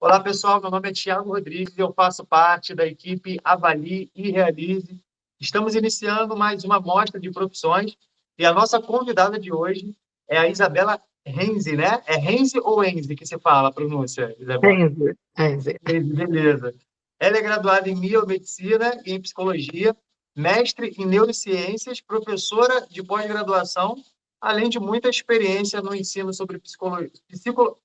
Olá, pessoal. Meu nome é Thiago Rodrigues e eu faço parte da equipe Avalie e Realize. Estamos iniciando mais uma mostra de profissões e a nossa convidada de hoje é a Isabela Renzi, né? É Renzi ou Enzi que se fala a pronúncia, Isabela? Enze, Enze. Renzi, beleza. Ela é graduada em biomedicina e em psicologia, mestre em neurociências, professora de pós-graduação, além de muita experiência no ensino sobre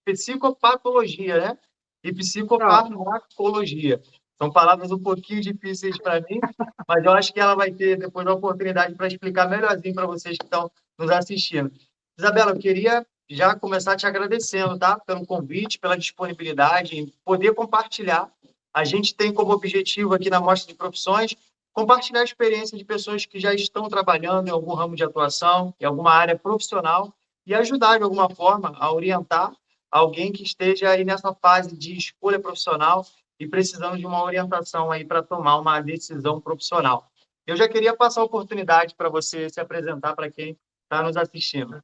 psicopatologia, né? E Pronto. psicofarmacologia. São palavras um pouquinho difíceis para mim, mas eu acho que ela vai ter depois a oportunidade para explicar melhorzinho para vocês que estão nos assistindo. Isabela, eu queria já começar te agradecendo, tá? Pelo convite, pela disponibilidade em poder compartilhar. A gente tem como objetivo aqui na Mostra de Profissões compartilhar a experiência de pessoas que já estão trabalhando em algum ramo de atuação, em alguma área profissional, e ajudar de alguma forma a orientar alguém que esteja aí nessa fase de escolha profissional e precisando de uma orientação aí para tomar uma decisão profissional. Eu já queria passar a oportunidade para você se apresentar para quem está nos assistindo.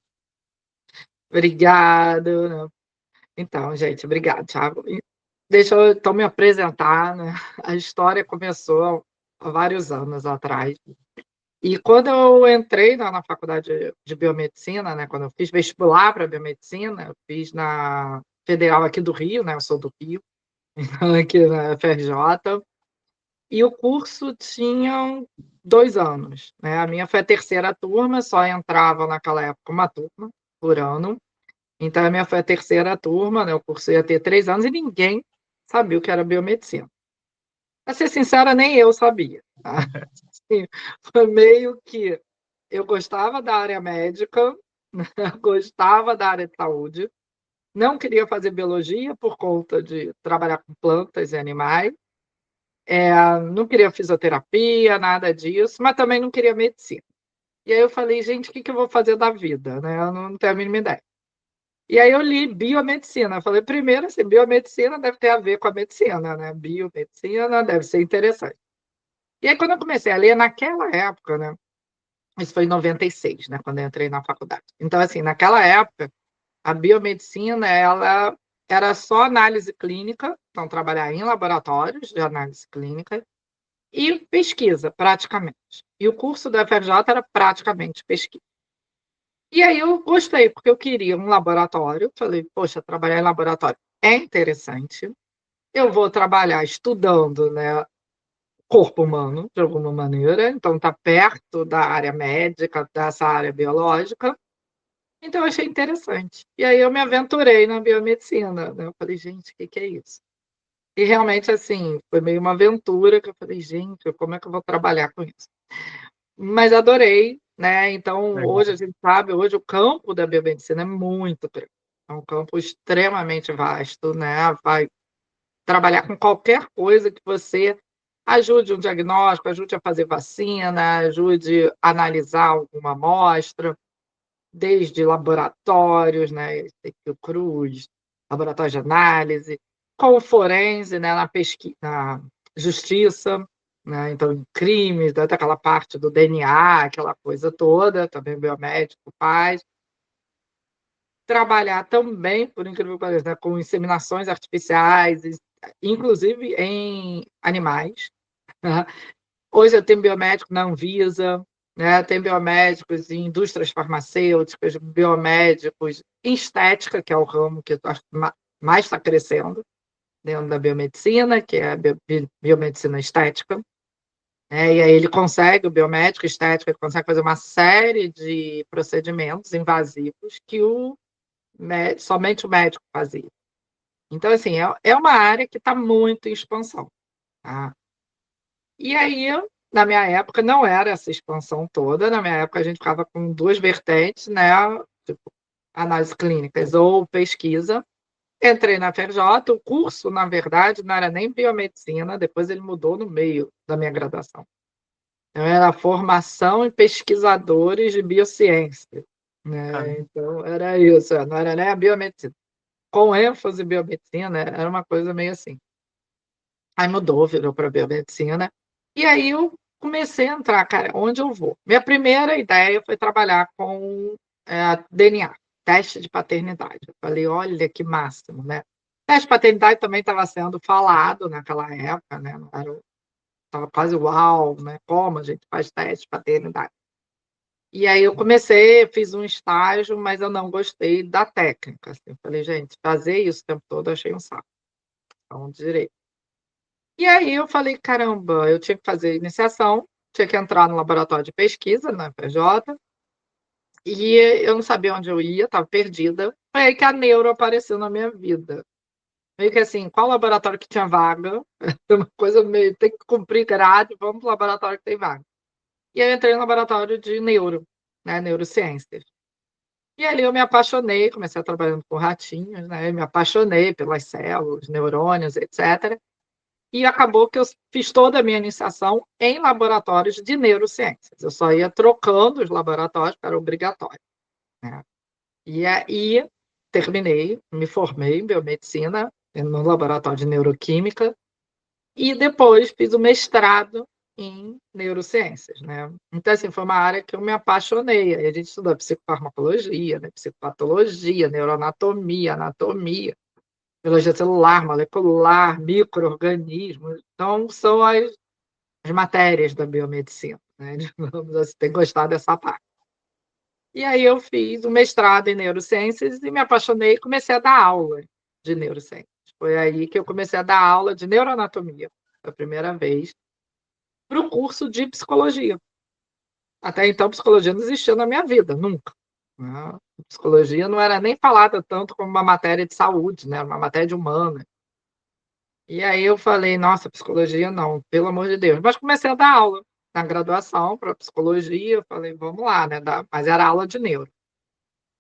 Obrigado. Então, gente, obrigado, Thiago. Deixa eu então me apresentar, né? A história começou há vários anos atrás. E quando eu entrei na faculdade de biomedicina, né? Quando eu fiz vestibular para biomedicina, eu fiz na Federal aqui do Rio, né? Eu sou do Rio, então aqui na FRJ. E o curso tinha 2 anos, né? A minha foi a terceira turma, só entrava naquela época uma turma por ano. Então, a minha foi a terceira turma, né? O curso ia ter 3 anos e ninguém sabia o que era biomedicina. Para ser sincera, nem eu sabia. Tá? Assim, foi meio que eu gostava da área médica, gostava da área de saúde, não queria fazer biologia por conta de trabalhar com plantas e animais, não queria fisioterapia, nada disso, mas também não queria medicina. E aí eu falei, gente, o que eu vou fazer da vida? Né? Eu não tenho a mínima ideia. E aí eu li biomedicina. Eu falei, primeiro, assim, biomedicina deve ter a ver com a medicina, né? Biomedicina deve ser interessante. E aí, quando eu comecei a ler, naquela época, né? Isso foi em 96, né? Quando eu entrei na faculdade. Então, assim, naquela época, a biomedicina, ela era só análise clínica, então trabalhar em laboratórios de análise clínica e pesquisa, praticamente. E o curso da FRJ era praticamente pesquisa. E aí eu gostei, porque eu queria um laboratório. Falei, poxa, trabalhar em laboratório é interessante. Eu vou trabalhar estudando, né, corpo humano, de alguma maneira, então está perto da área médica, dessa área biológica. Então eu achei interessante. E aí eu me aventurei na biomedicina, né? Eu falei, gente, o que é isso? E realmente, assim, foi meio uma aventura que eu falei, gente, como é que eu vou trabalhar com isso? Mas adorei, né? Então, hoje a Legal. gente sabe, hoje o campo da biomedicina é muito grande. É um campo extremamente vasto, né? Vai trabalhar com qualquer coisa que você ajude um diagnóstico, ajude a fazer vacina, ajude a analisar alguma amostra, desde laboratórios, né? Cruz, laboratório de análise, com forense, né? Na pesquisa, na justiça, né? Então, em crimes, até aquela parte do DNA, aquela coisa toda, também o biomédico faz. Trabalhar também, por incrível que pareça, né, com inseminações artificiais, inclusive em animais. Né? Hoje eu tenho biomédico na Anvisa, né? Tem biomédicos em indústrias farmacêuticas, biomédicos em estética, que é o ramo que eu acho que mais está crescendo dentro da biomedicina, que é a biomedicina estética. E aí ele consegue, o biomédico estético, ele consegue fazer uma série de procedimentos invasivos que somente o médico fazia. Então, assim, é uma área que está muito em expansão. Tá? E aí, na minha época, não era essa expansão toda. Na minha época, a gente ficava com duas vertentes, né? Tipo, análise clínicas ou pesquisa. Entrei na FRJ, o curso, na verdade, não era nem biomedicina, depois ele mudou no meio da minha graduação. Então, era formação em pesquisadores de biociência. Ah, Né? Então, era isso, não era nem a biomedicina. Com ênfase em biomedicina, era uma coisa meio assim. Aí mudou, virou para biomedicina. E aí eu comecei a entrar, cara, onde eu vou? Minha primeira ideia foi trabalhar com DNA, teste de paternidade. Eu falei, olha que máximo, né? Teste de paternidade também estava sendo falado naquela época, né? Estava quase uau, né? Como a gente faz teste de paternidade. E aí eu comecei, fiz um estágio, mas eu não gostei da técnica. Assim. Eu falei, gente, fazer isso o tempo todo eu achei um saco. Então, direito. E aí eu falei, caramba, eu tinha que fazer iniciação, tinha que entrar no laboratório de pesquisa, na PJ, e eu não sabia onde eu ia, estava perdida. Foi aí que a neuro apareceu na minha vida. Meio que assim, qual laboratório que tinha vaga? Uma coisa meio, tem que cumprir grade, vamos para o laboratório que tem vaga. E aí eu entrei no laboratório de neuro, né, neurociências. E ali eu me apaixonei, comecei trabalhando com ratinhos, né, eu me apaixonei pelas células, neurônios, etc. E acabou que eu fiz toda a minha iniciação em laboratórios de neurociências. Eu só ia trocando os laboratórios, era obrigatório, né? E aí terminei, me formei em biomedicina no laboratório de neuroquímica e depois fiz o mestrado em neurociências, né? Então, assim, foi uma área que eu me apaixonei. Aí a gente estuda psicofarmacologia, né? Psicopatologia, neuroanatomia, anatomia, biologia celular, molecular, micro-organismos. Então, são as matérias da biomedicina, né? Digamos assim, tem gostado dessa parte. E aí eu fiz o mestrado em neurociências e me apaixonei e comecei a dar aula de neurociências. Foi aí que eu comecei a dar aula de neuroanatomia, pela primeira vez, para o curso de psicologia. Até então, psicologia não existia na minha vida, nunca. Né? Psicologia não era nem falada tanto como uma matéria de saúde, né? Uma matéria de humana. E aí eu falei, nossa, psicologia não, pelo amor de Deus. Mas comecei a dar aula na graduação para psicologia, eu falei, vamos lá, né? Mas era aula de neuro.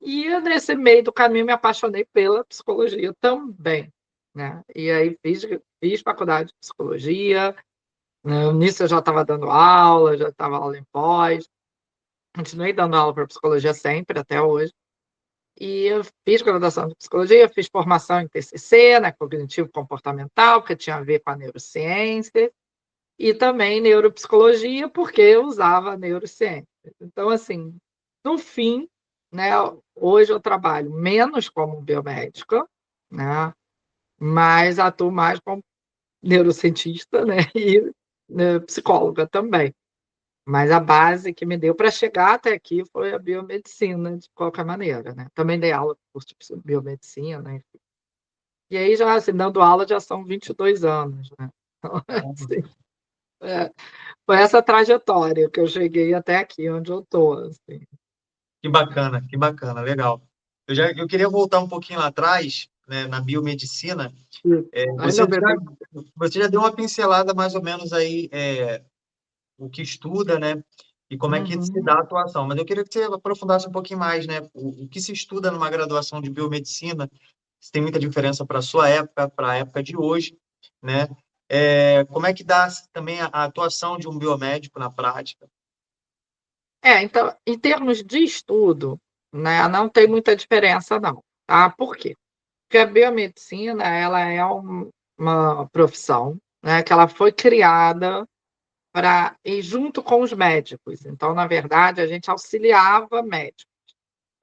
E nesse meio do caminho me apaixonei pela psicologia também, né? E aí fiz faculdade de psicologia, né? Nisso eu já estava dando aula, já estava aula em pós, continuei dando aula para psicologia sempre, até hoje. E eu fiz graduação de psicologia, fiz formação em TCC, né, cognitivo-comportamental, que tinha a ver com a neurociência, e também neuropsicologia, porque eu usava a neurociência. Então, assim, no fim, né, hoje eu trabalho menos como biomédica, né, mas atuo mais como neurocientista, né, e né, psicóloga também. Mas a base que me deu para chegar até aqui foi a biomedicina, de qualquer maneira, né. Também dei aula no curso de biomedicina, enfim. E aí já, assim, dando aula já são 22 anos, né. Então, assim, é, foi essa trajetória que eu cheguei até aqui, onde eu estou, assim. Que bacana, legal. Eu queria voltar um pouquinho lá atrás, né, na biomedicina. Você Ainda bem, já, você já deu uma pincelada mais ou menos aí, o que estuda, né, e como é que se uhum. dá a atuação. Mas eu queria que você aprofundasse um pouquinho mais, né, o que se estuda numa graduação de biomedicina, se tem muita diferença para a sua época, para a época de hoje, né? Como é que dá também a atuação de um biomédico na prática? Então, em termos de estudo, né, não tem muita diferença não, tá? Por quê? Porque a biomedicina, ela é uma profissão, né, que ela foi criada para ir junto com os médicos. Então, na verdade, a gente auxiliava médicos.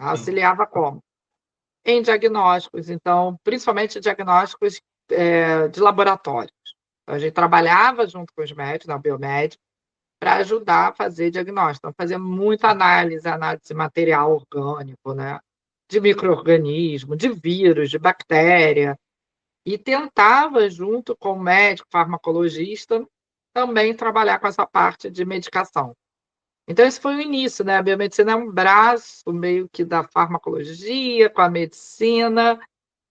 Sim, Auxiliava como? Em diagnósticos, então, principalmente diagnósticos, de laboratórios. Então, a gente trabalhava junto com os médicos, na biomédica, para ajudar a fazer diagnóstico. Então, fazia muita análise de material orgânico, né? De micro-organismo, de vírus, de bactéria, e tentava, junto com o médico farmacologista, também trabalhar com essa parte de medicação. Então, esse foi o início, né? A biomedicina é um braço meio que da farmacologia, com a medicina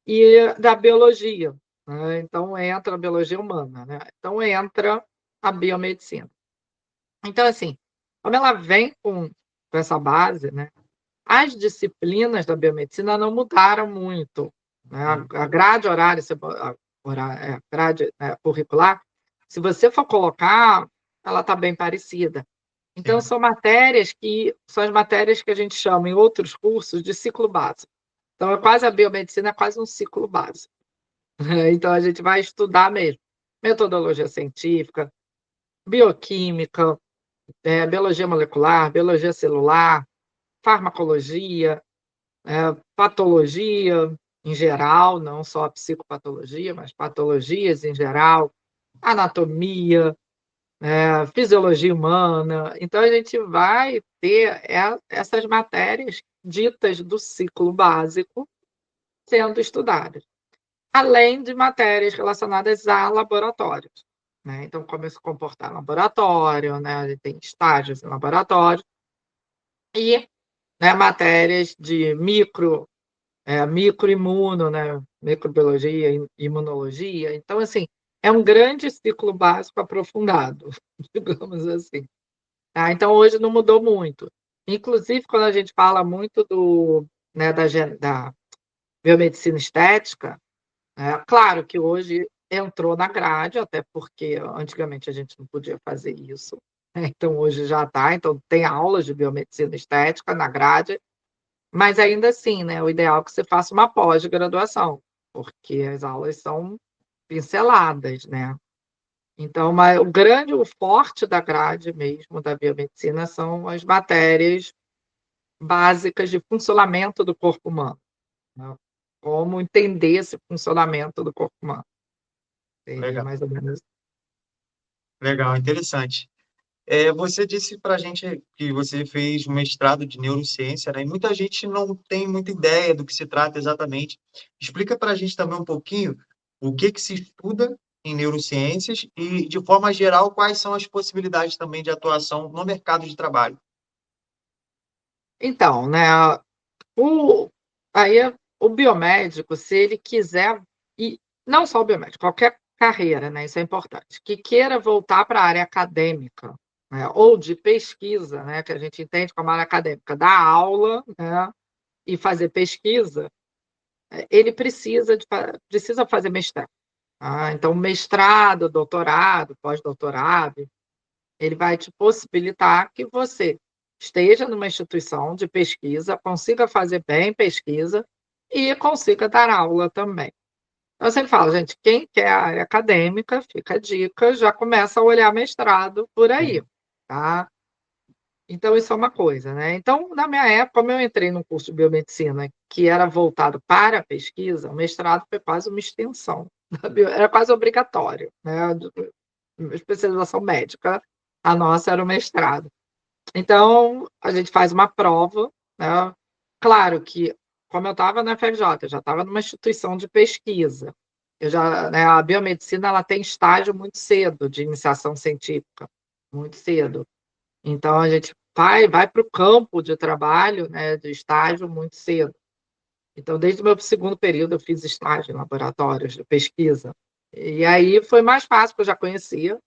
e da biologia, né? Então, entra a biologia humana, né? Então, entra a biomedicina. Então, assim, como ela vem com essa base, né, as disciplinas da biomedicina não mudaram muito, né? A grade horária, grade, curricular, se você for colocar, ela está bem parecida. Então, sim. são matérias que são as matérias que a gente chama em outros cursos de ciclo básico. Então, a biomedicina é quase um ciclo básico. Então, a gente vai estudar mesmo metodologia científica, bioquímica, biologia molecular, biologia celular, farmacologia, patologia. em geral, não só a psicopatologia, mas patologias em geral, anatomia, fisiologia humana. Então, a gente vai ter essas matérias ditas do ciclo básico sendo estudadas, além de matérias relacionadas a laboratórios, né? Então, como se comportar em laboratório, né? A gente tem estágios em laboratório, e, né, matérias de microimuno, né? Microbiologia, imunologia. Então, assim, é um grande ciclo básico aprofundado, digamos assim. Tá? Então, hoje não mudou muito. Inclusive, quando a gente fala muito né, da biomedicina estética, claro que hoje entrou na grade, até porque antigamente a gente não podia fazer isso, né? Então, hoje já está. Então, tem aulas de biomedicina estética na grade, mas ainda assim, né, o ideal é que você faça uma pós-graduação, porque as aulas são pinceladas, né? Então, o forte da grade mesmo da biomedicina são as matérias básicas de funcionamento do corpo humano, né? Como entender esse funcionamento do corpo humano. Seria Legal, mais ou menos. legal, interessante. Você disse para a gente que você fez um mestrado de neurociência, né? E muita gente não tem muita ideia do que se trata exatamente. Explica para a gente também um pouquinho o que se estuda em neurociências e, de forma geral, quais são as possibilidades também de atuação no mercado de trabalho. Então, né, o aí o biomédico, se ele quiser, e não só o biomédico, qualquer carreira, né, isso é importante, que queira voltar para a área acadêmica, né, ou de pesquisa, né, que a gente entende como área acadêmica, dar aula, né, e fazer pesquisa, ele precisa fazer mestrado. Tá? Então, mestrado, doutorado, pós-doutorado, ele vai te possibilitar que você esteja numa instituição de pesquisa, consiga fazer bem pesquisa e consiga dar aula também. Eu sempre falo, gente, quem quer a área acadêmica, fica a dica, já começa a olhar mestrado por aí, Sim. tá? Então, isso é uma coisa, né? Então, na minha época, como eu entrei num curso de biomedicina que era voltado para a pesquisa, o mestrado foi quase uma extensão. Era quase obrigatório, né? Especialização médica, a nossa era o mestrado. Então, a gente faz uma prova, né? Claro que, como eu estava na FRJ, eu já estava numa instituição de pesquisa. Né, a biomedicina ela tem estágio muito cedo de iniciação científica, muito cedo. Então, a gente vai para o campo de trabalho, né, de estágio muito cedo. Então, desde o meu segundo período, eu fiz estágio em laboratórios de pesquisa. E aí foi mais fácil, porque eu já conhecia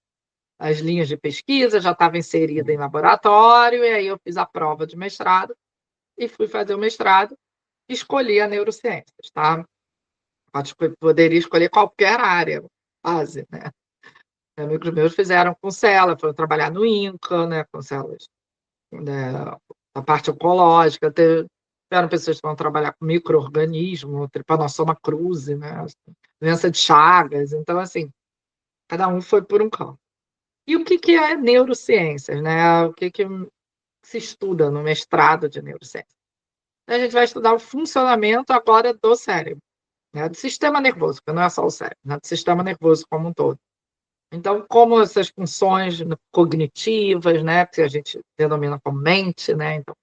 as linhas de pesquisa, já estava inserida em laboratório, e aí eu fiz a prova de mestrado e fui fazer o mestrado e escolhi a neurociências, tá? Poderia escolher qualquer área, base, né? Amigos meus fizeram com célula, foram trabalhar no INCA, né, com células, né, a parte oncológica, tiveram pessoas que vão trabalhar com micro-organismo, Trypanosoma cruzi, né, doença de Chagas, então, assim, cada um foi por um campo. E o que é neurociências, né? O que se estuda no mestrado de neurociência? A gente vai estudar o funcionamento agora do cérebro, né? Do sistema nervoso, porque não é só o cérebro, né? Do sistema nervoso como um todo. Então, como essas funções cognitivas, né, que a gente denomina como mente, né? Então,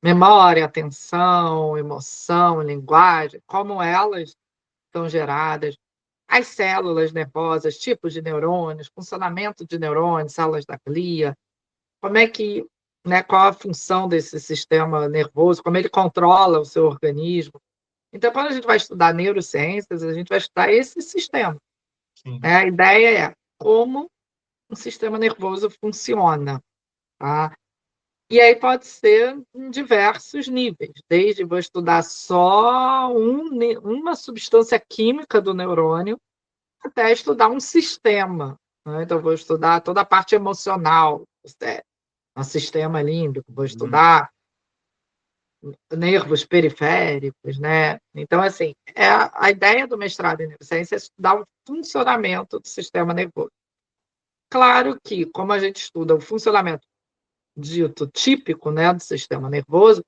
memória, atenção, emoção, linguagem, como elas são geradas, as células nervosas, tipos de neurônios, funcionamento de neurônios, células da glia, como é que, né, qual a função desse sistema nervoso, como ele controla o seu organismo. Então, quando a gente vai estudar neurociências, a gente vai estudar esse sistema, Sim. né? A ideia é como um sistema nervoso funciona, tá? E aí pode ser em diversos níveis, desde vou estudar só uma substância química do neurônio, até estudar um sistema, né? Então, vou estudar toda a parte emocional do cérebro, um sistema límbico, vou Uhum. estudar nervos periféricos, né? Então, assim, a ideia do mestrado em neurociência é estudar o funcionamento do sistema nervoso. Claro que, como a gente estuda o funcionamento dito típico, né, do sistema nervoso,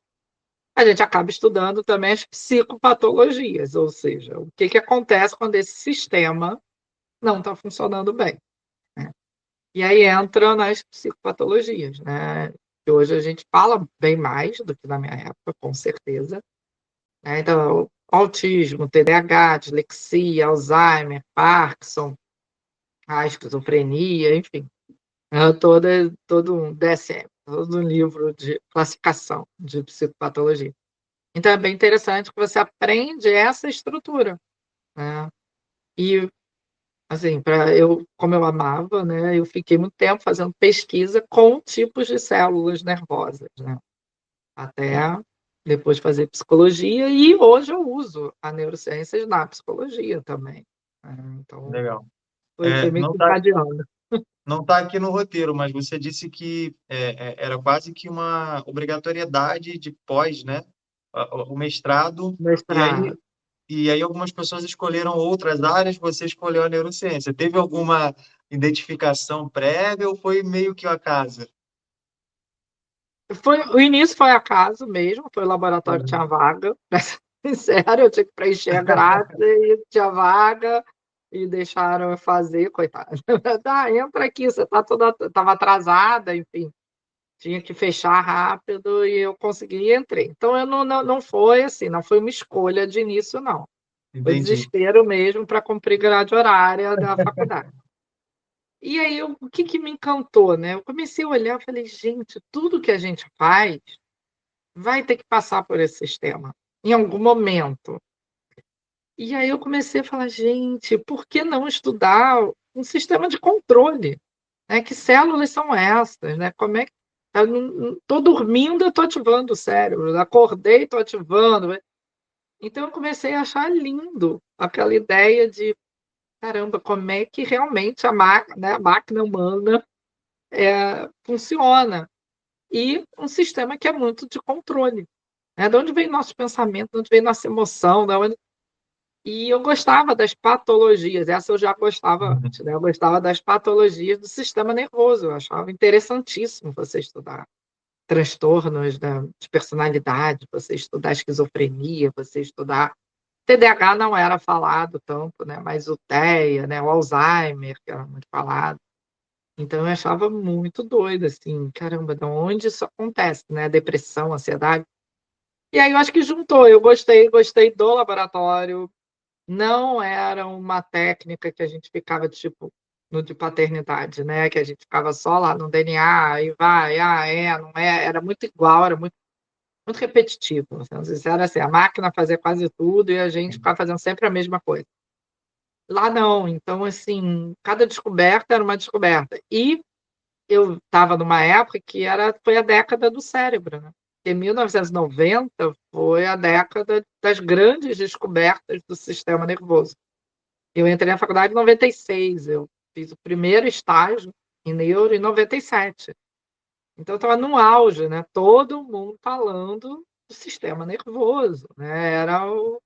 a gente acaba estudando também as psicopatologias, ou seja, o que acontece quando esse sistema não está funcionando bem, né? E aí entra nas psicopatologias, né? Que hoje a gente fala bem mais do que na minha época, com certeza, né? Então, autismo, TDAH, dislexia, Alzheimer, Parkinson, a esquizofrenia, enfim, todo um DSM, todo um livro de classificação de psicopatologia. Então, é bem interessante que você aprende essa estrutura, né? E, assim, como eu amava, né, eu fiquei muito tempo fazendo pesquisa com tipos de células nervosas, né? Até depois fazer psicologia, e hoje eu uso a neurociência na psicologia também, né? Então, Legal. foi meio Não que está encadeando. não tá aqui no roteiro, mas você disse que era quase que uma obrigatoriedade de pós, né? O mestrado, e Mestrado. aí, e aí algumas pessoas escolheram outras áreas, você escolheu a neurociência. Teve alguma identificação prévia ou foi meio que o acaso? O início foi acaso mesmo, foi o laboratório que tinha Uhum. vaga, pra ser sincera, eu tinha que preencher a grade e tinha vaga, e deixaram eu fazer, coitada. Tá, entra aqui, você tá toda estava atrasada, enfim, tinha que fechar rápido e eu consegui e entrei. Então eu não foi assim, não foi uma escolha de início não, foi Entendi. desespero mesmo para cumprir grade horária da faculdade. E aí o que me encantou, né, eu comecei a olhar, e falei: "Gente, tudo que a gente faz vai ter que passar por esse sistema, em algum momento". E aí eu comecei a falar: "Gente, por que não estudar um sistema de controle, né, que células são essas, né, como é que eu não tô dormindo, eu tô ativando o cérebro, acordei, tô ativando", né. Então eu comecei a achar lindo aquela ideia de: "Caramba, como é que realmente a máquina humana, funciona". E um sistema que é muito de controle, né, de onde vem nosso pensamento, de onde vem nossa emoção, da onde e eu gostava das patologias, essa eu já gostava Uhum. antes, né, eu gostava das patologias do sistema nervoso, eu achava interessantíssimo você estudar transtornos de personalidade, você estudar esquizofrenia, você estudar TDAH não era falado tanto, né, mas o TEA, né, o Alzheimer, que era muito falado. Então eu achava muito doido, assim, caramba, de onde isso acontece, né, depressão, ansiedade. E aí eu acho que juntou, eu gostei do laboratório, não era uma técnica que a gente ficava, tipo, no de paternidade, né, que a gente ficava só lá no DNA e vai, não é, era muito igual, era muito repetitivo, sendo sincera, assim, a máquina fazia quase tudo e a gente ficava fazendo sempre a mesma coisa. Lá não, então, assim, cada descoberta era uma descoberta. E eu estava numa época que foi a década do cérebro, né, porque 1990 foi a década das grandes descobertas do sistema nervoso. Eu entrei na faculdade em 96, eu fiz o primeiro estágio em neuro em 97. Então eu estava no auge, né, todo mundo falando do sistema nervoso, né, era o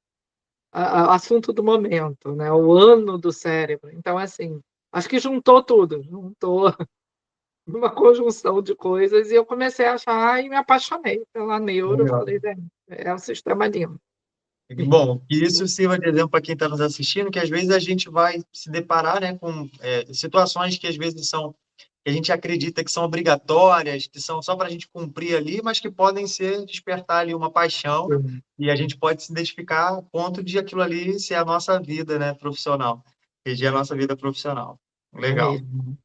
assunto do momento, né, o ano do cérebro. Então, assim, acho que juntou tudo, juntou uma conjunção de coisas e eu comecei a achar e me apaixonei pela neuro, eu Legal. falei: "É um sistema lindo". Bom, que isso sirva de exemplo para quem está nos assistindo, que às vezes a gente vai se deparar, né, com situações que às vezes que a gente acredita que são obrigatórias, que são só para a gente cumprir ali, mas que podem despertar ali uma paixão e a gente pode se identificar a ponto de aquilo ali ser a nossa vida, né, profissional, reger a nossa vida profissional. É Legal. mesmo.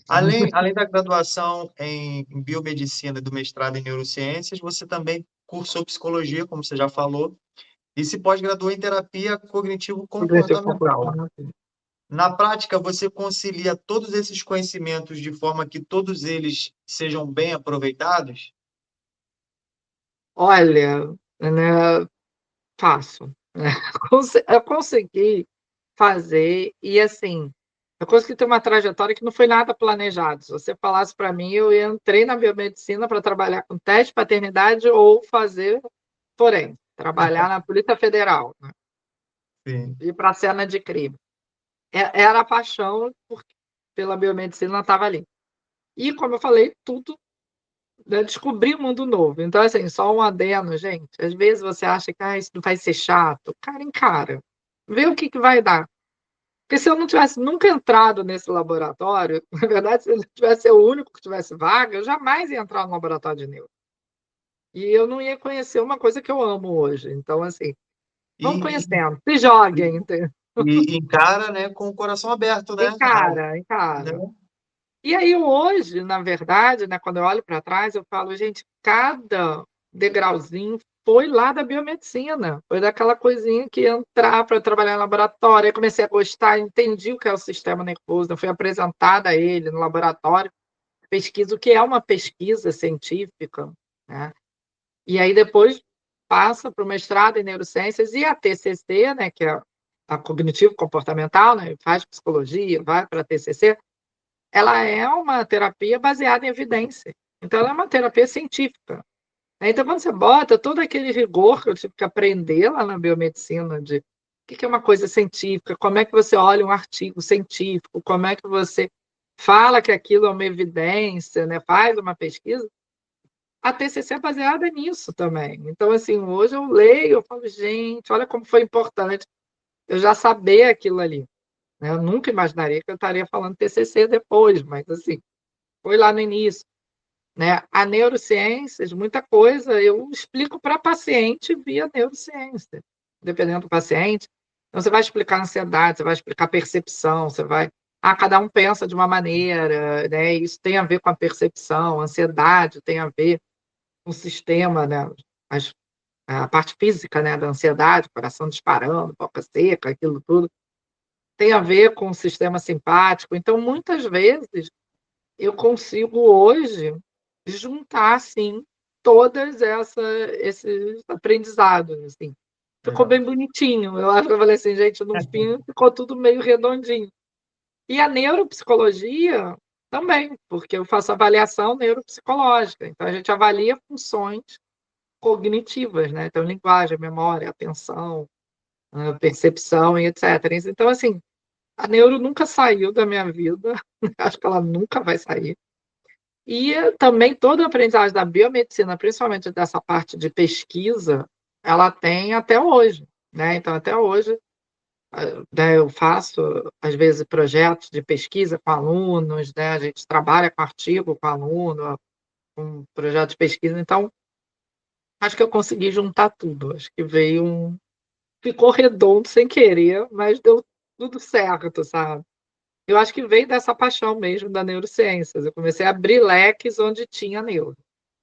Além da graduação em biomedicina e do mestrado em neurociências, você também cursou psicologia, como você já falou, e se pós-graduou em terapia Progressivo cognitivo-comportamental. comportamental. Na prática, você concilia todos esses conhecimentos de forma que todos eles sejam bem aproveitados? Olha, né, faço, né. Eu consegui fazer e, assim, eu consegui ter uma trajetória que não foi nada planejado. Se você falasse para mim, eu entrei na biomedicina para trabalhar com teste de paternidade ou fazer forense, trabalhar na Polícia Federal, né, Sim. ir pra cena de crime. Era a paixão pela biomedicina estava ali. E como eu falei, tudo né, descobrir um mundo novo. Então, assim, só um adendo, gente. Às vezes você acha que isso vai ser chato. Cara, encara. Vê o que vai dar. Porque se eu não tivesse nunca entrado nesse laboratório, na verdade, se eu tivesse ser o único que tivesse vaga, eu jamais ia entrar no laboratório de neuro. E eu não ia conhecer uma coisa que eu amo hoje. Então, assim, vamos E, conhecendo. Se joguem, entendeu? e encara, né, com o coração aberto, né? Encara, Né? encara. E aí hoje, na verdade, né, quando eu olho para trás, eu falo, gente, cada degrauzinho foi lá da biomedicina, foi daquela coisinha que ia entrar para trabalhar em laboratório, aí comecei a gostar, entendi o que é o sistema nervoso, fui apresentada a ele no laboratório, pesquisa, o que é uma pesquisa científica, né? E aí depois passa para o mestrado em neurociências e a TCC, né, que é a cognitivo-comportamental, né, faz psicologia, vai para a TCC, ela é uma terapia baseada em evidência. Então, ela é uma terapia científica. Então, quando você bota todo aquele rigor que eu tive que aprender lá na biomedicina, de o que é uma coisa científica, como é que você olha um artigo científico, como é que você fala que aquilo é uma evidência, né? Faz uma pesquisa, a TCC é baseada nisso também. Então, assim, hoje eu leio, eu falo, gente, olha como foi importante eu já saber aquilo ali, né? Eu nunca imaginaria que eu estaria falando TCC depois, mas, assim, foi lá no início, né? A neurociências, muita coisa eu explico para paciente via neurociência, dependendo do paciente. Então, você vai explicar ansiedade, você vai explicar percepção, você vai. Ah, cada um pensa de uma maneira, né? Isso tem a ver com a percepção, a ansiedade tem a ver com o sistema, né? As, a parte física, né, da ansiedade, coração disparando, boca seca, aquilo tudo, tem a ver com o sistema simpático. Então, muitas vezes, eu consigo hoje juntar, assim, todas esses aprendizados, assim. Ficou Legal. bem bonitinho. Eu acho que eu falei assim, gente, no fim ficou tudo meio redondinho. E a neuropsicologia também, porque eu faço avaliação neuropsicológica. Então, a gente avalia funções cognitivas, né? Então, linguagem, memória, atenção, percepção e etc. Então, assim, a neuro nunca saiu da minha vida, acho que ela nunca vai sair. E também toda a aprendizagem da biomedicina, principalmente dessa parte de pesquisa, ela tem até hoje, né? Então, até hoje, né, eu faço, às vezes, projetos de pesquisa com alunos, né? A gente trabalha com artigo com aluno, com projeto de pesquisa. Então, acho que eu consegui juntar tudo. Acho que veio um. Ficou redondo sem querer, mas deu tudo certo, sabe? Eu acho que veio dessa paixão mesmo da neurociências. Eu comecei a abrir leques onde tinha neuro,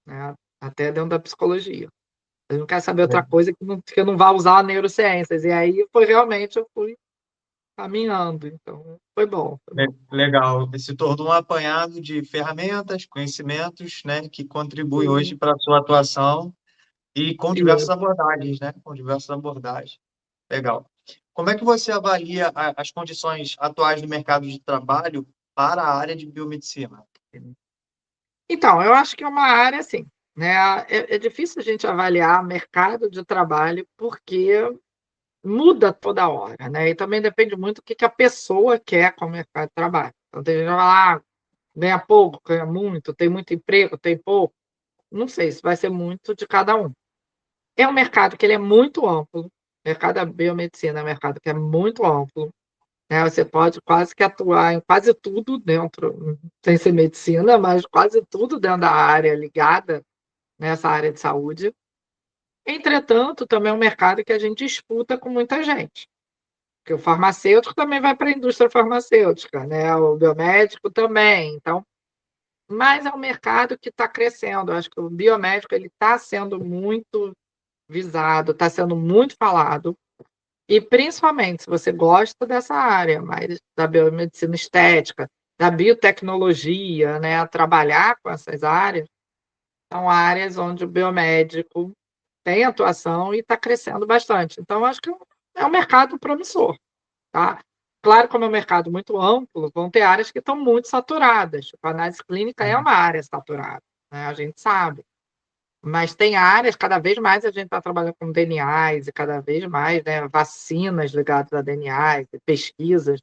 né? Até dentro da psicologia. Eu não quero saber outra coisa que eu não vá usar a neurociências. E aí foi realmente, eu fui caminhando. Então, foi bom, foi bom. Legal. Se tornou um apanhado de ferramentas, conhecimentos, né, que contribuem hoje Sim, para a sua atuação e com diversas sim. abordagens, né? Com diversas abordagens. Legal. Como é que você avalia as condições atuais do mercado de trabalho para a área de biomedicina? Então, eu acho que é uma área assim, né? É difícil a gente avaliar mercado de trabalho porque muda toda hora, né? E também depende muito do que a pessoa quer com o mercado de trabalho. Então, tem gente que vai falar, ganha pouco, ganha muito, tem muito emprego, tem pouco. Não sei, isso vai ser muito de cada um. É um mercado que ele é muito amplo. O mercado da biomedicina é um mercado que é muito amplo, né? Você pode quase que atuar em quase tudo dentro, sem ser medicina, mas quase tudo dentro da área ligada nessa área de saúde. Entretanto, também é um mercado que a gente disputa com muita gente. Porque o farmacêutico também vai para a indústria farmacêutica, né? O biomédico também. Então, mas é um mercado que está crescendo. Eu acho que o biomédico ele está sendo muito visado, está sendo muito falado. E principalmente se você gosta dessa área, mais da biomedicina estética, da biotecnologia, né? Trabalhar com essas áreas, são áreas onde o biomédico tem atuação e está crescendo bastante. Então, acho que é um mercado promissor. Tá? Claro, como é um mercado muito amplo, vão ter áreas que estão muito saturadas. Tipo, a análise clínica é uma área saturada, né? A gente sabe. Mas tem áreas, cada vez mais a gente está trabalhando com DNAs e cada vez mais, né, vacinas ligadas a DNAs, pesquisas.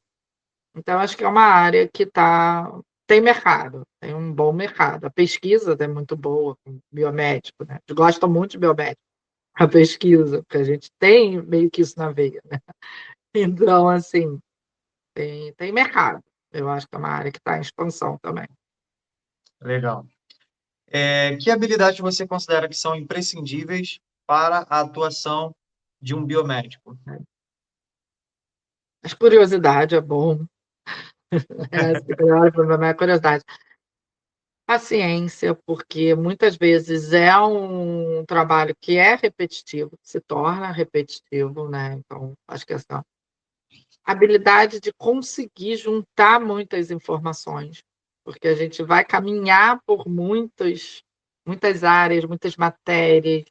Então, acho que é uma área que está tem mercado, tem um bom mercado. A pesquisa é muito boa com biomédico, né? Eles gostam muito de biomédico, a pesquisa, porque a gente tem meio que isso na veia, né? Então, assim, tem mercado. Eu acho que é uma área que está em expansão também. Legal. Que habilidades você considera que são imprescindíveis para a atuação de um biomédico? Mas curiosidade é bom. Essa que olha para mim é curiosidade. Paciência, porque muitas vezes é um trabalho que é repetitivo, se torna repetitivo, né? Então, acho que essa habilidade de conseguir juntar muitas informações, porque a gente vai caminhar por muitas áreas, muitas matérias,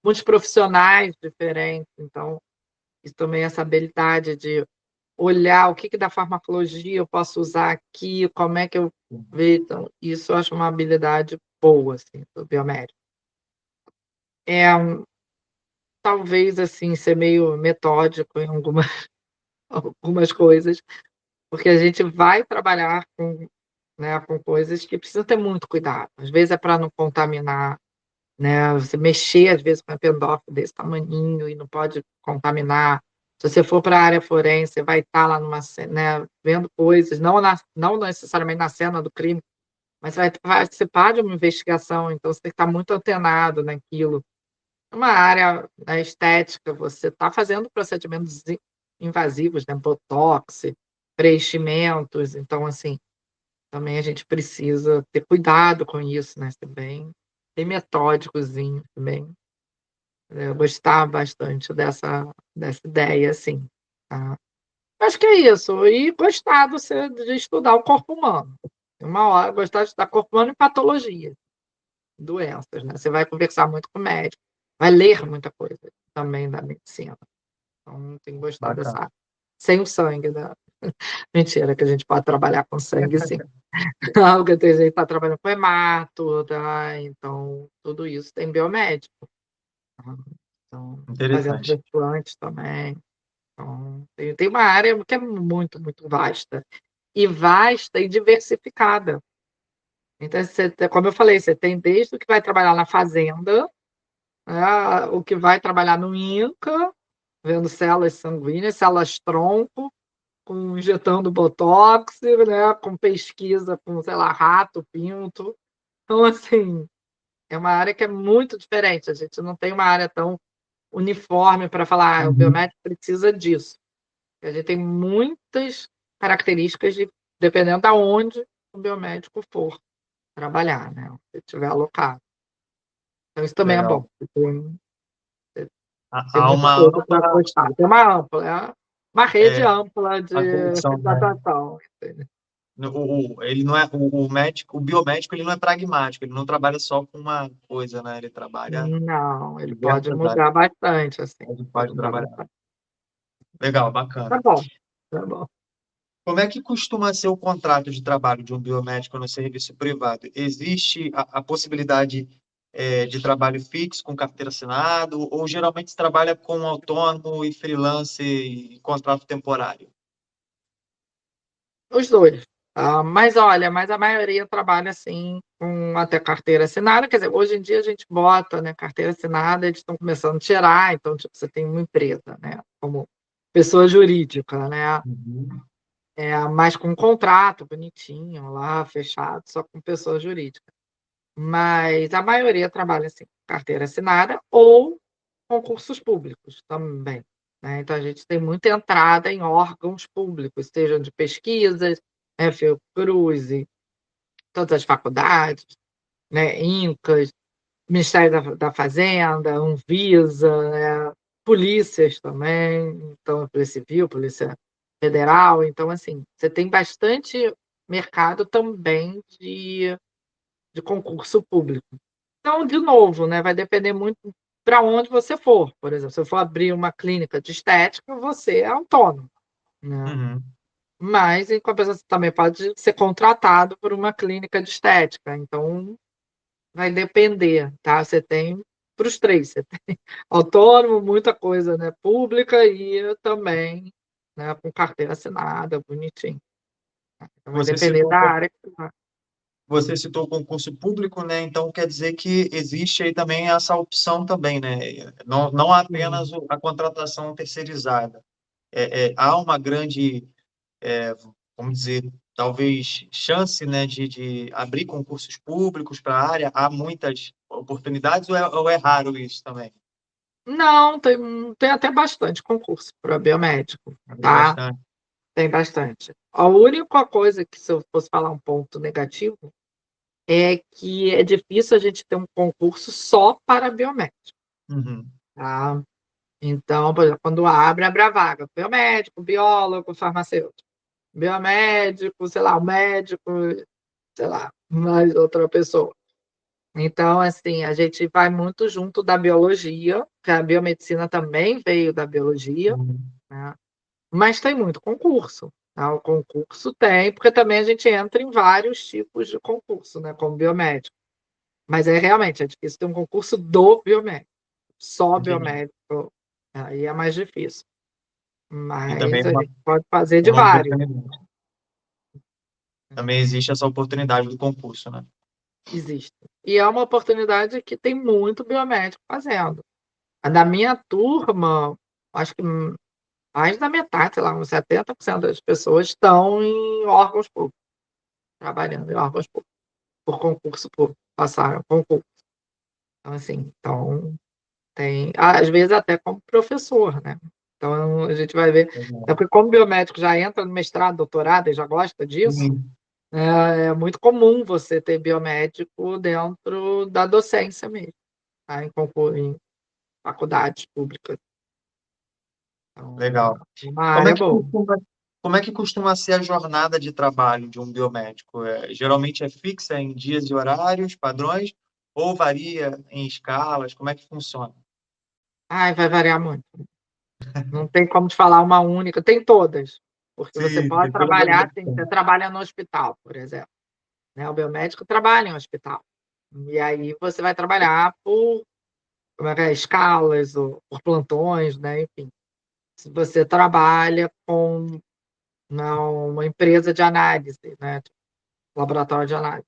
muitos profissionais diferentes. Então, isso também é essa habilidade de olhar o que que da farmacologia eu posso usar aqui, como é que eu vejo. Então, isso eu acho uma habilidade boa, assim, do biomédico. Talvez, assim, ser meio metódico em algumas coisas, porque a gente vai trabalhar com, né, com coisas que precisam ter muito cuidado. Às vezes é para não contaminar, né? Você mexer, às vezes, com a pendófilo desse tamaninho e não pode contaminar. Se você for para a área forense, você vai estar lá né, vendo coisas, não necessariamente na cena do crime, mas você vai participar de uma investigação, então você tem que estar muito antenado naquilo. Uma área, né, estética, você está fazendo procedimentos invasivos, né, botox, preenchimentos, então, assim, também a gente precisa ter cuidado com isso, né, ser bem metódicozinho também. Eu gostava bastante dessa ideia, assim, tá? Acho que é isso. E gostar de estudar o corpo humano. Uma hora, gostar de estudar corpo humano e patologia, doenças, né? Você vai conversar muito com o médico, vai ler muita coisa também da medicina. Então, tem que gostar Bacana. dessa área. Sem o sangue, né? Mentira, que a gente pode trabalhar com sangue, sim. Porque tem gente que está trabalhando com hemato, tá? Então, tudo isso tem biomédico. Tá? Então, fazendo Interessante. transplante também. Então, tem uma área que é muito, muito vasta. E vasta e diversificada. Então, como eu falei, você tem desde o que vai trabalhar na fazenda, né, o que vai trabalhar no INCA, vendo células sanguíneas, células tronco, injetando botox, né, com pesquisa com, sei lá, rato, pinto. Então, assim, é uma área que é muito diferente. A gente não tem uma área tão uniforme para falar, o Uhum. biomédico precisa disso. A gente tem muitas características dependendo de onde o biomédico for trabalhar, né? Se estiver alocado. Então, isso também é Legal. bom. Tem Há muita uma coisa para ampla gostar. Tem uma rede é, ampla de atuação, né? atuação. Ele não é o médico, o biomédico, ele não é pragmático, ele não trabalha só com uma coisa, né? Ele trabalha Não, em ele pode diversas áreas. mudar bastante, assim. Ele Pode pode mudar trabalhar. bastante. Legal, Tá bacana. bom, tá bom. Como é que costuma ser o contrato de trabalho de um biomédico no serviço privado? Existe a possibilidade de trabalho fixo com carteira assinada ou geralmente se trabalha com autônomo e freelance e contrato temporário? Os dois. Mas olha, mas a maioria trabalha assim com até carteira assinada. Quer dizer, hoje em dia a gente bota, né, carteira assinada, eles estão começando a tirar, então tipo, você tem uma empresa, né, como pessoa jurídica, né, Uhum. mas com um contrato bonitinho lá, fechado, só com pessoa jurídica. Mas a maioria trabalha assim, com carteira assinada ou concursos públicos também, né. Então a gente tem muita entrada em órgãos públicos, sejam de pesquisas, Fiocruz, e todas as faculdades, né, INCAS, Ministério da Fazenda, Anvisa, né, polícias também, então Polícia Civil, Polícia Federal. Então, assim, você tem bastante mercado também de concurso público. Então, de novo, né, vai depender muito para onde você for. Por exemplo, se eu for abrir uma clínica de estética, você é autônomo, né? Uhum. Mas, em compensação, você também pode ser contratado por uma clínica de estética. Então, vai depender, tá? Você tem para os três. Você tem autônomo, muita coisa, né? Pública e também, né, com carteira assinada, bonitinho. Então, vai Você depender citou um da pouco, área que você vai. você citou o concurso público, né? Então quer dizer que existe aí também essa opção também, né? Não apenas Sim. a contratação terceirizada. Há uma grande, é, vamos dizer, talvez chance, né, de abrir concursos públicos para a área. Há muitas oportunidades ou é raro isso também? Não, tem até bastante concurso para biomédico, Abrir tá? bastante. Tem bastante. A única coisa que, se eu fosse falar um ponto negativo, é que é difícil a gente ter um concurso só para biomédico, Uhum. tá? Então, por exemplo, quando abre a vaga, biomédico, biólogo, farmacêutico, biomédico, sei lá, o médico, sei lá, mais outra pessoa. Então, assim, a gente vai muito junto da biologia, que a biomedicina também veio da biologia, Uhum. né? Mas tem muito concurso, tá? O concurso tem, porque também a gente entra em vários tipos de concurso, né, como biomédico. Mas realmente é difícil ter um concurso do biomédico, só Entendi. biomédico, aí é mais difícil. E também Mas a gente pode fazer de uma vários. oportunidade. Também existe essa oportunidade do concurso, né? Existe. E é uma oportunidade que tem muito biomédico fazendo. A da minha turma, acho que mais da metade, sei lá, uns 70% das pessoas estão em órgãos públicos, trabalhando em órgãos públicos, por concurso público, passaram concurso. Então, assim, tem, às vezes até como professor, né? Então, a gente vai ver. É Legal. porque, como biomédico já entra no mestrado, doutorado e já gosta disso, Sim. é muito comum você ter biomédico dentro da docência mesmo, tá? Em faculdades públicas. Então, Legal. é uma Como é área que boa. costuma, como é que costuma ser a jornada de trabalho de um biomédico? Geralmente é fixa em dias e horários, padrões, ou varia em escalas? Como é que funciona? Ai, vai variar muito. Não tem como te falar uma única. Tem todas, porque você Sim, pode tem todas as trabalhar assim, você opções. trabalha no hospital, por exemplo, né? O biomédico trabalha em hospital. E aí você vai trabalhar por, como é que é, escalas ou por plantões, né? Enfim. Se você trabalha com uma empresa de análise, né? Laboratório de análise,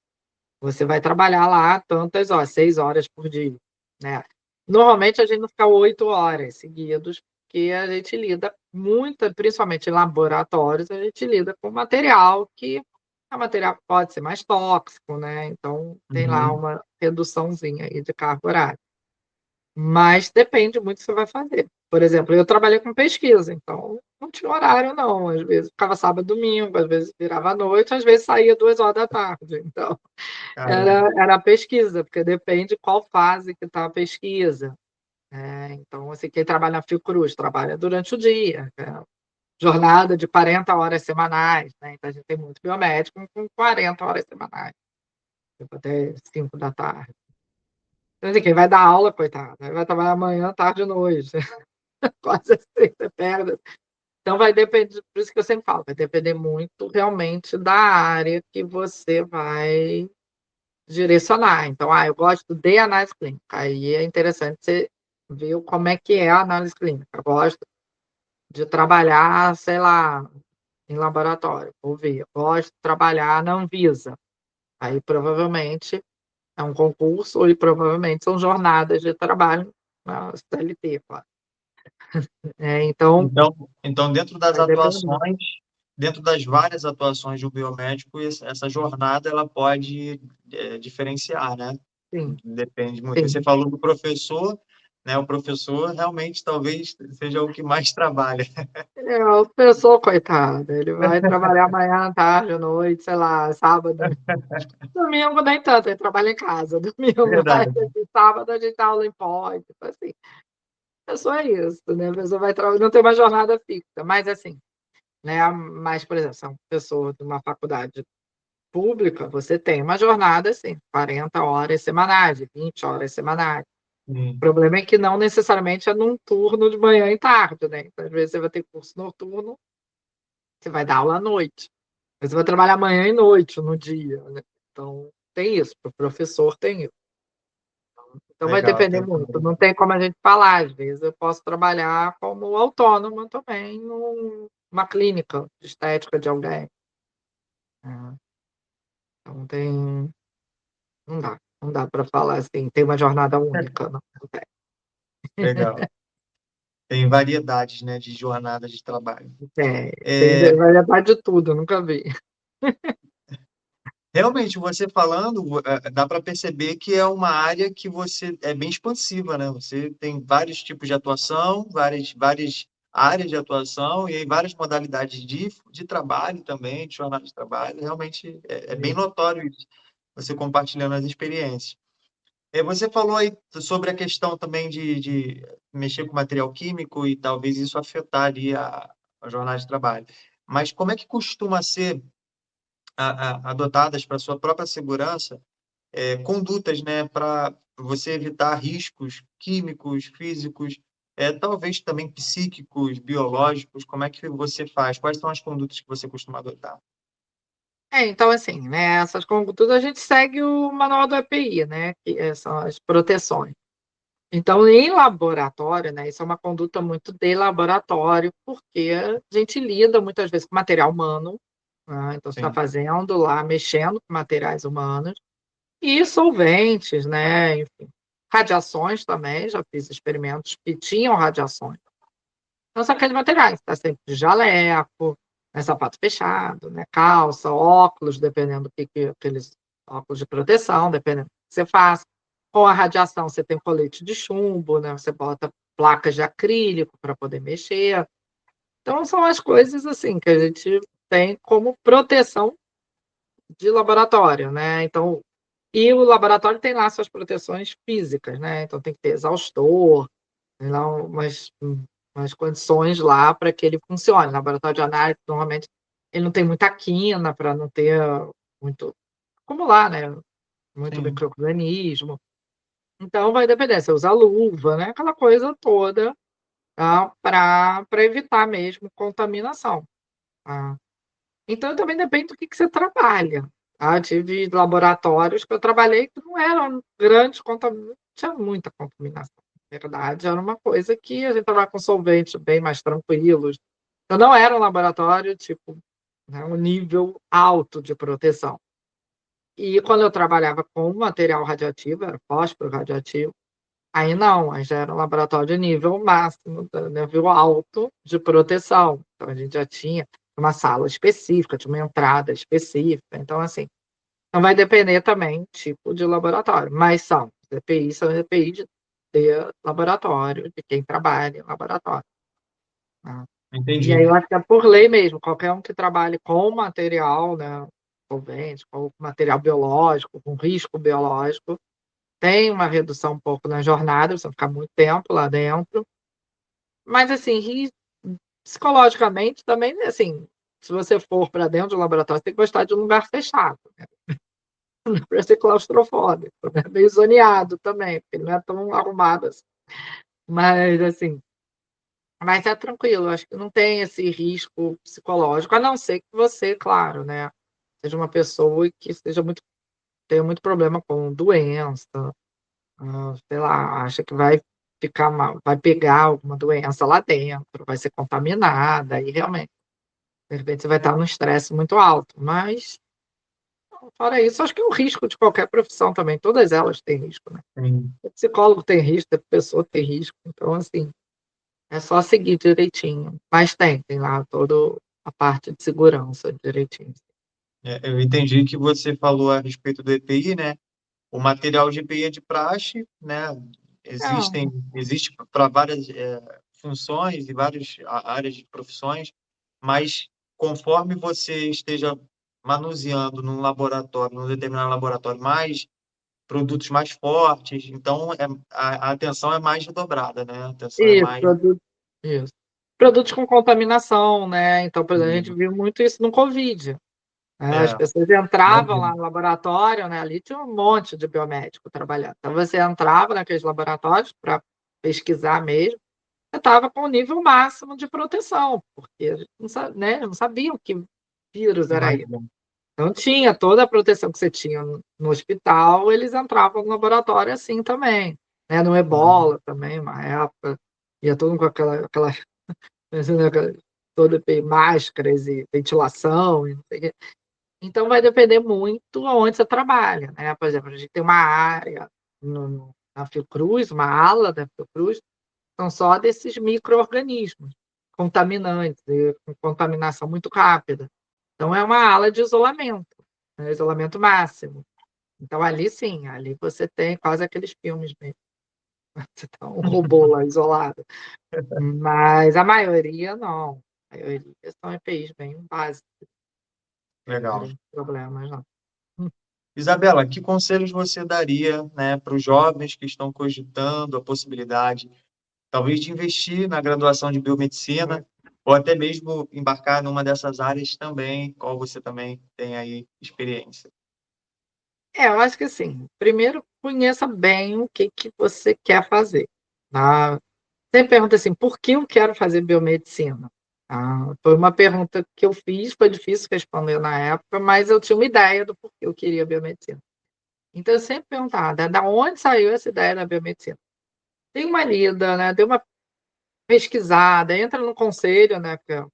você vai trabalhar lá tantas horas, 6 horas por dia, né? Normalmente a gente não fica 8 horas seguidas, porque a gente lida muito, principalmente em laboratórios, a gente lida com material que é material que pode ser mais tóxico, né? Então tem lá Uhum. uma reduçãozinha aí de carga horária. Mas depende muito do que você vai fazer. Por exemplo, eu trabalhei com pesquisa, então não tinha horário, não. Às vezes ficava sábado, domingo, às vezes virava à noite, às vezes saía 2 horas da tarde. Então, Caramba, era a pesquisa, porque depende qual fase que está a pesquisa. Então, assim, quem trabalha na Fiocruz trabalha durante o dia, né? Jornada de 40 horas semanais, né? Então, a gente tem muito biomédico com 40 horas semanais, tipo, até 5 da tarde. Então, assim, quem vai dar aula, coitado, vai trabalhar manhã, tarde e noite. Quase assim, você perde. Então, vai depender, por isso que eu sempre falo, vai depender muito realmente da área que você vai direcionar. Então, eu gosto de análise clínica. Aí é interessante você ver como é que é a análise clínica. Eu gosto de trabalhar, sei lá, em laboratório, vou ver. Eu gosto de trabalhar na Anvisa. Aí, provavelmente, é um concurso e provavelmente são jornadas de trabalho na CLT, claro. Então, então, dentro das vai depender. atuações, dentro das várias atuações de um biomédico, essa jornada ela pode diferenciar, né? Sim, Depende muito. E sim. você falou do professor, né? O professor realmente talvez seja o que mais trabalha. O pessoal, coitado, ele vai trabalhar amanhã, tarde, à noite, sei lá, sábado. Domingo nem tanto, ele trabalha em casa. Domingo, mas Verdade. assim, sábado a gente dá aula em pós, tipo assim. É só isso, né? A pessoa vai trabalhar, não tem uma jornada fixa, mas assim, né? Mas, por exemplo, se é uma pessoa de uma faculdade pública, você tem uma jornada assim, 40 horas semanais, 20 horas semanais. O Sim. problema é que não necessariamente é num turno de manhã e tarde, né? Então, às vezes você vai ter curso noturno, você vai dar aula à noite. Mas você vai trabalhar manhã e noite no dia, né? Então, tem isso, para o professor tem isso. Então, vai Legal, depender muito. Não tem como a gente falar. Às vezes, eu posso trabalhar como autônoma também, numa clínica de estética de alguém, né? Então, tem. Não dá para falar assim, tem uma jornada única, não tem. Legal. Tem variedades, né, de jornadas de trabalho. Tem É, variedade de tudo, nunca vi. realmente, você falando, dá para perceber que é uma área que você é bem expansiva, né? Você tem vários tipos de atuação, várias áreas de atuação e aí várias modalidades de trabalho também, de jornada de trabalho. Realmente é bem notório isso, você compartilhando as experiências. Você falou aí sobre a questão também de mexer com material químico e talvez isso afetar ali a jornada de trabalho. Mas como é que costuma ser adotadas para sua própria segurança, condutas, né, para você evitar riscos químicos, físicos, talvez também psíquicos, biológicos? Como é que você faz? Quais são as condutas que você costuma adotar? Então assim, né, essas condutas a gente segue o manual do EPI, né, que são as proteções. Então, em laboratório, né, isso é uma conduta muito de laboratório, porque a gente lida muitas vezes com material humano, né, então você está Sim, fazendo lá, mexendo com materiais humanos, e solventes, né, enfim. Radiações também, já fiz experimentos que tinham radiações. Então, são aqueles materiais, está sempre de jaleco, né, sapato fechado, né, calça, óculos, dependendo do que aqueles óculos de proteção, dependendo do que você faz. Com a radiação, você tem colete de chumbo, né, você bota placas de acrílico para poder mexer. Então, são as coisas assim que a gente tem como proteção de laboratório, né? Então, e o laboratório tem lá suas proteções físicas, né? Então tem que ter exaustor, tem lá umas condições lá para que ele funcione. O laboratório de análise, normalmente, ele não tem muita quina para não ter muito acumular, né? Muito sim, microorganismo. Então vai depender, você usa luva, né? Aquela coisa toda, tá? Para evitar mesmo contaminação, tá? Então também depende do que você trabalha, tá. Tive laboratórios que eu trabalhei que não eram grandes contaminação, tinha muita contaminação, na verdade, era uma coisa que a gente trabalhava com solventes bem mais tranquilos. Então não era um laboratório, tipo, né, um nível alto de proteção. E quando eu trabalhava com material radioativo, era fósforo radioativo, aí não, aí já era um laboratório de nível máximo, nível alto de proteção. Então a gente já tinha uma sala específica, tinha uma entrada específica. Então, assim, não vai depender também tipo de laboratório, mas são EPI de laboratório, de quem trabalha em laboratório, né. E aí entendi. eu acho que é por lei mesmo, qualquer um que trabalhe com material, né, solvente, com material biológico, com risco biológico, tem uma redução um pouco na jornada, você vai ficar muito tempo lá dentro, mas assim, psicologicamente também, assim, se você for para dentro do laboratório, você tem que gostar de um lugar fechado, né, para ser claustrofóbico, né, meio zoneado também, porque ele não é tão arrumado assim. Mas assim, mas é tranquilo, acho que não tem esse risco psicológico, a não ser que você, claro, né, seja uma pessoa que esteja muito tenha muito problema com doença, sei lá, acha que vai ficar mal, vai pegar alguma doença lá dentro, vai ser contaminada, aí realmente, de repente você vai estar num estresse muito alto, mas fora isso, acho que é o risco de qualquer profissão também, todas elas têm risco, né. Sim. O psicólogo tem risco, a pessoa tem risco, então assim, é só seguir direitinho, mas tem lá toda a parte de segurança direitinho. Eu entendi que você falou a respeito do EPI, né? O material de EPI é de praxe, né? Existe para várias funções e várias áreas de profissões, mas conforme você esteja manuseando num laboratório, num determinado laboratório, mais produtos mais fortes, então a atenção é mais redobrada, né? A atenção é Isso, mais. produtos isso. Produtos com contaminação, né, então, por exemplo, a gente viu muito isso no Covid, né, as É, pessoas entravam lá imagino. no laboratório, né, ali tinha um monte de biomédico trabalhando, então você entrava naqueles laboratórios para pesquisar mesmo, você estava com o nível máximo de proteção, porque a gente não sabiam que vírus era esse. Imagino. Então tinha toda a proteção que você tinha no hospital, eles entravam no laboratório assim também, né, no Ebola também, uma época, ia todo mundo com aquela pensando toda máscaras e ventilação e não sei o quê. Então, vai depender muito aonde você trabalha, né? Por exemplo, a gente tem uma área na Fiocruz, uma ala da Fiocruz, são só desses micro-organismos contaminantes, com contaminação muito rápida. Então, é uma ala de isolamento, né? Isolamento máximo. Então, ali sim, ali você tem quase aqueles filmes mesmo. Você tá um robô lá isolado. Mas a maioria não. A maioria são EPIs bem básicos, Legal. grandes problemas, não. Isabela, que conselhos você daria, né, para os jovens que estão cogitando a possibilidade, talvez, de investir na graduação de biomedicina, ou até mesmo embarcar numa dessas áreas também, qual você também tem aí experiência? Eu acho que assim, primeiro conheça bem o que que você quer fazer, tá. Sempre pergunta assim: "Por que eu quero fazer biomedicina?". Foi uma pergunta que eu fiz, foi difícil responder na época, mas eu tinha uma ideia do porquê eu queria biomedicina. Então eu sempre perguntava: "Da onde saiu essa ideia da biomedicina?". Dei uma lida, né, dei uma pesquisada, entra no conselho, né, que é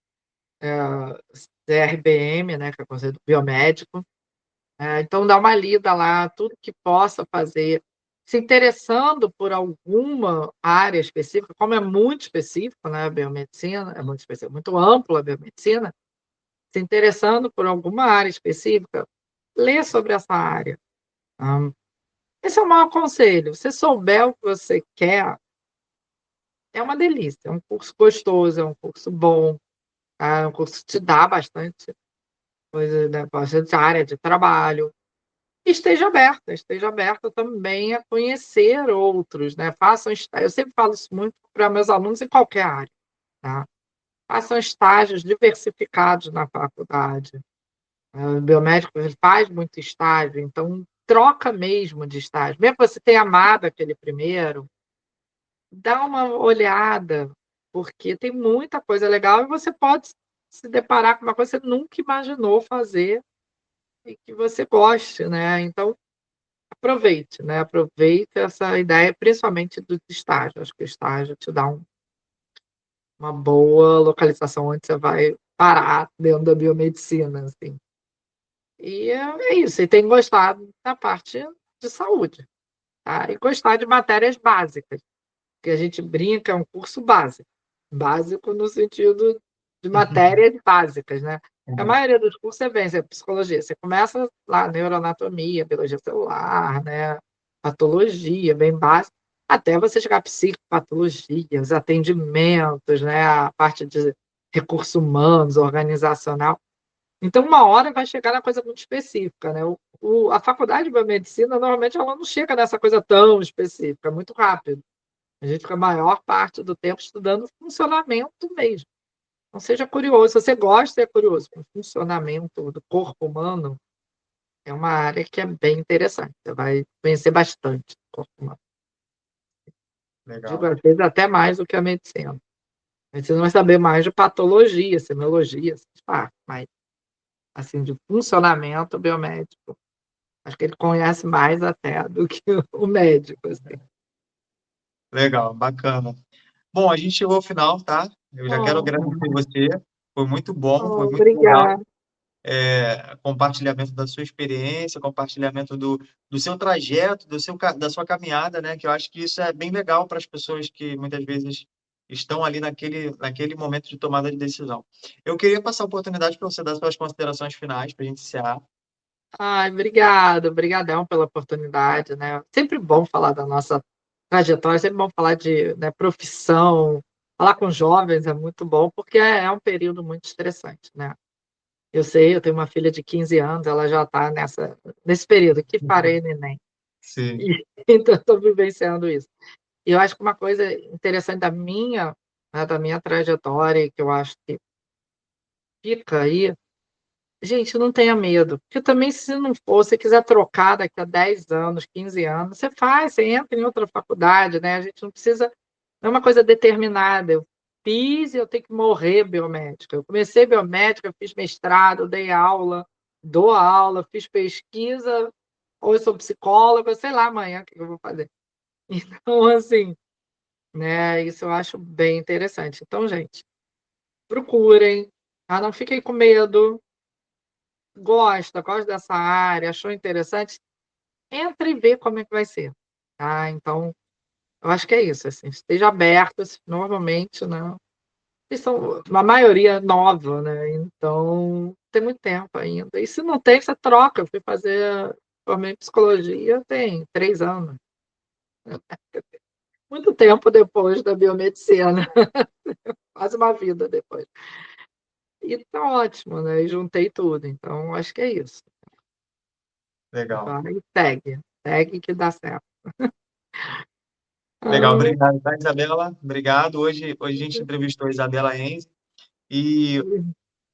CRBM, né, que é o Conselho Biomédico. Então dá uma lida lá, tudo que possa fazer, se interessando por alguma área específica, como é muito específico, né, a biomedicina, é muito específico, muito ampla a biomedicina, se interessando por alguma área específica, lê sobre essa área. Hã, esse é o maior conselho, se souber o que você quer, é uma delícia, é um curso gostoso, é um curso bom, é um curso que te dá bastante coisa, né, bastante área de trabalho. Esteja aberta também a conhecer outros, né, façam estágio, eu sempre falo isso muito para meus alunos em qualquer área, tá. Façam estágios diversificados na faculdade. O biomédico ele faz muito estágio, então troca mesmo de estágio. Mesmo que você tenha amado aquele primeiro, dá uma olhada, porque tem muita coisa legal e você pode se deparar com uma coisa que você nunca imaginou fazer e que você goste, né, então aproveite, né, aproveite essa ideia, principalmente do estágio, acho que o estágio te dá uma boa localização onde você vai parar dentro da biomedicina, assim. E é isso, e tem gostado da parte de saúde, tá, e gostar de matérias básicas, que a gente brinca, é um curso básico, básico no sentido de matérias básicas, né. A Uhum. maioria dos cursos você vê, psicologia, você começa lá, neuroanatomia, biologia celular, né, patologia, bem básico, até você chegar à psicopatologia, os atendimentos, né, a parte de recursos humanos, organizacional. Então, uma hora vai chegar na coisa muito específica, né, a faculdade de biomedicina, normalmente, ela não chega nessa coisa tão específica, é muito rápido. A gente fica a maior parte do tempo estudando funcionamento mesmo. Então seja curioso, se você gosta e é curioso com o funcionamento do corpo humano, é uma área que é bem interessante, você vai conhecer bastante o corpo humano. Digo, Legal. às vezes, até mais do que a medicina. A medicina vai saber mais de patologia, semiologia, essas partes, mas, assim, de funcionamento biomédico, acho que ele conhece mais até do que o médico, assim. Legal, bacana. Bom, a gente chegou ao final, tá? Eu já quero Oh, agradecer você, foi muito bom, foi oh, muito legal, obrigada. compartilhamento da sua experiência, compartilhamento do seu trajeto, da sua caminhada, né, que eu acho que isso é bem legal para as pessoas que muitas vezes estão ali naquele momento de tomada de decisão. Eu queria passar a oportunidade para você dar suas considerações finais para a gente encerrar. Ai, obrigada, obrigadão pela oportunidade, né. Sempre bom falar da nossa trajetória, sempre bom falar de, né, profissão, falar com jovens é muito bom, porque é um período muito estressante, né. Eu sei, eu tenho uma filha de 15 anos, ela já está nesse período, que farei neném? Sim. E então estou vivenciando isso. E eu acho que uma coisa interessante da minha trajetória e que eu acho que fica aí. Gente, não tenha medo, porque também se não for, se quiser trocar daqui a 10 anos, 15 anos, você faz, você entra em outra faculdade, né, a gente não precisa, não é uma coisa determinada, eu fiz e eu tenho que morrer biomédica. Eu comecei biomédica, eu fiz mestrado, dei aula, dou aula, fiz pesquisa, hoje sou psicóloga, sei lá amanhã o que eu vou fazer. Então, assim, né, isso eu acho bem interessante. Então, gente, procurem, não fiquem com medo. gosta dessa área, achou interessante, entra e vê como é que vai ser, tá? Então, eu acho que é isso, assim, esteja aberta, normalmente, né? Eles são, a maioria nova, né? Então, tem muito tempo ainda. E se não tem, você troca. Eu fui fazer, formei em psicologia, tem 3 anos. Muito tempo depois da biomedicina, quase uma vida depois. E tá ótimo, né? E juntei tudo. Então, acho que é isso. Legal. Vai, segue que dá certo. Legal, Ah, obrigado, tá, Isabela? Obrigado. Hoje a gente entrevistou a Isabela Renzi e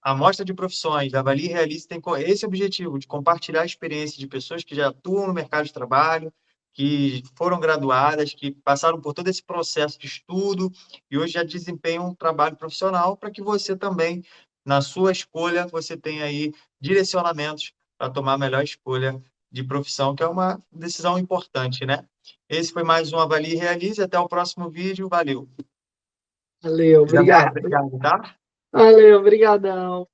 a Mostra de Profissões da Avalie e Realize tem esse objetivo de compartilhar a experiência de pessoas que já atuam no mercado de trabalho, que foram graduadas, que passaram por todo esse processo de estudo e hoje já desempenham um trabalho profissional para que você também, na sua escolha, você tenha aí direcionamentos para tomar a melhor escolha de profissão, que é uma decisão importante, né? Esse foi mais um Avalie e Realize. Até o próximo vídeo. Valeu. valeu, Isabela, obrigado. obrigado, tá? Valeu, obrigadão.